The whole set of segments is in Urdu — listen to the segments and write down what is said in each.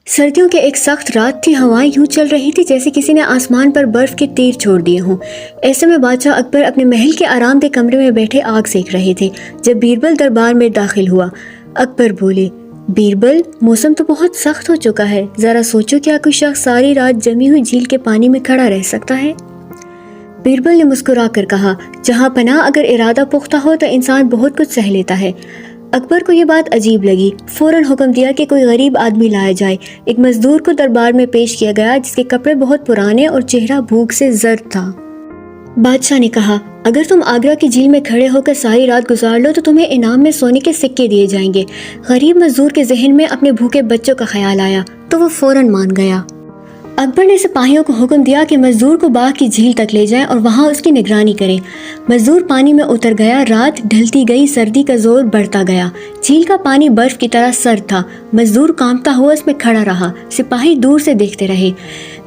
سردیوں کے ایک سخت رات تھی. ہوائیں یوں چل رہی تھی جیسے کسی نے آسمان پر برف کے تیر چھوڑ دیے ہوں. ایسے میں بادشاہ اکبر اپنے محل کے آرام دہ کمرے میں بیٹھے آگ سیک رہے تھے جب بیربل دربار میں داخل ہوا. اکبر بولے، بیربل، موسم تو بہت سخت ہو چکا ہے. ذرا سوچو، کیا کوئی شخص ساری رات جمی ہوئی جھیل کے پانی میں کھڑا رہ سکتا ہے؟ بیربل نے مسکرا کر کہا، جہاں پناہ اگر ارادہ پختہ ہو تو انسان بہت کچھ سہ لیتا ہے. اکبر کو یہ بات عجیب لگی. فوراً حکم دیا کہ کوئی غریب آدمی لایا جائے. ایک مزدور کو دربار میں پیش کیا گیا جس کے کپڑے بہت پرانے اور چہرہ بھوک سے زرد تھا. بادشاہ نے کہا، اگر تم آگرہ کی جھیل میں کھڑے ہو کر ساری رات گزار لو تو تمہیں انعام میں سونے کے سکے دیے جائیں گے. غریب مزدور کے ذہن میں اپنے بھوکے بچوں کا خیال آیا تو وہ فوراً مان گیا. اکبر نے سپاہیوں کو حکم دیا کہ مزدور کو باغ کی جھیل تک لے جائیں اور وہاں اس کی نگرانی کریں. مزدور پانی میں اتر گیا. رات ڈھلتی گئی، سردی کا زور بڑھتا گیا. جھیل کا پانی برف کی طرح سرد تھا. مزدور کانپتا ہوا اس میں کھڑا رہا. سپاہی دور سے دیکھتے رہے.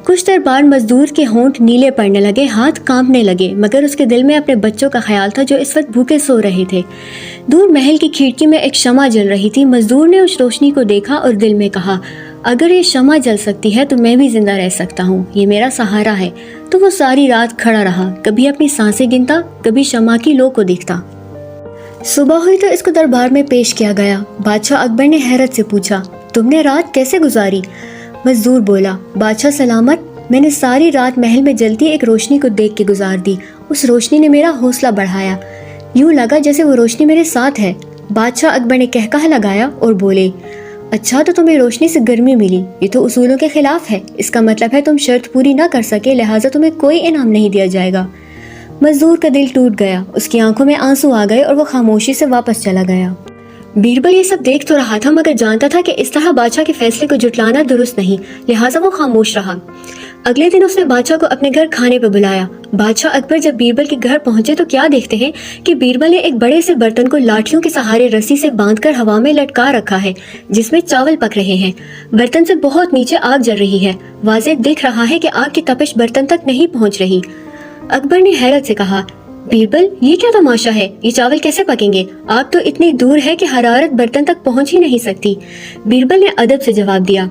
کچھ دیر بعد مزدور کے ہونٹ نیلے پڑنے لگے، ہاتھ کانپنے لگے، مگر اس کے دل میں اپنے بچوں کا خیال تھا جو اس وقت بھوکے سو رہے تھے. دور محل کی کھڑکی میں ایک شمع جل رہی تھی. مزدور نے اس روشنی کو دیکھا اور دل میں کہا، اگر یہ شمع جل سکتی ہے تو میں بھی زندہ رہ سکتا ہوں. یہ میرا سہارا ہے. تو وہ ساری رات کھڑا رہا، کبھی اپنی سانسیں گنتا، کبھی شمع کی لو کو دیکھتا. صبح ہوئی تو اس کو دربار میں پیش کیا گیا. بادشاہ اکبر نے حیرت سے پوچھا، تم نے رات کیسے گزاری؟ مزدور بولا، بادشاہ سلامت، میں نے ساری رات محل میں جلتی ایک روشنی کو دیکھ کے گزار دی. اس روشنی نے میرا حوصلہ بڑھایا. یوں لگا جیسے وہ روشنی میرے ساتھ ہے. بادشاہ اکبر نے کہکہا لگایا اور بولے، اچھا، تو تمہیں روشنی سے گرمی ملی. یہ تو اصولوں کے خلاف ہے. اس کا مطلب ہے تم شرط پوری نہ کر سکے، لہٰذا تمہیں کوئی انعام نہیں دیا جائے گا. مزدور کا دل ٹوٹ گیا. اس کی آنکھوں میں آنسو آ گئے اور وہ خاموشی سے واپس چلا گیا. بیربل یہ سب دیکھ تو رہا تھا مگر جانتا تھا کہ اس طرح بادشاہ کے فیصلے کو جھٹلانا درست نہیں، لہٰذا وہ خاموش رہا. اگلے دن اس نے بادشاہ کو اپنے گھر کھانے پہ بلایا. بادشاہ اکبر جب بیربل کے گھر پہنچے تو کیا دیکھتے ہیں کہ بیربل نے ایک بڑے سے برتن کو لاٹھیوں کے سہارے رسی سے باندھ کر ہوا میں لٹکا رکھا ہے جس میں چاول پک رہے ہیں. برتن سے بہت نیچے آگ جل رہی ہے. واضح دکھ رہا ہے کہ آگ کی تپش برتن تک نہیں پہنچ رہی. اکبر نے حیرت سے کہا، بیربل، یہ کیا تماشا ہے؟ یہ چاول کیسے پکیں گے؟ آگ تو اتنی دور ہے کہ حرارت برتن تک پہنچ ہی نہیں سکتی. بیربل نے ادب سے جواب دیا،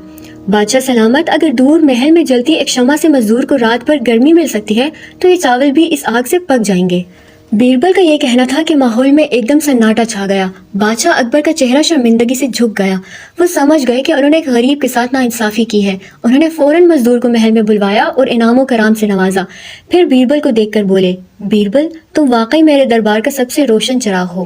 بادشاہ سلامت، اگر دور محل میں جلتی ایک شمع سے مزدور کو رات بھر گرمی مل سکتی ہے تو یہ چاول بھی اس آگ سے پک جائیں گے. بیربل کا یہ کہنا تھا کہ ماحول میں ایک دم سناٹا چھا گیا. بادشاہ اکبر کا چہرہ شرمندگی سے جھک گیا. وہ سمجھ گئے کہ انہوں نے ایک غریب کے ساتھ ناانصافی کی ہے. انہوں نے فوراً مزدور کو محل میں بلوایا اور انعام و کرام سے نوازا. پھر بیربل کو دیکھ کر بولے، بیربل، تم واقعی میرے دربار کا سب سے روشن چراغ ہو.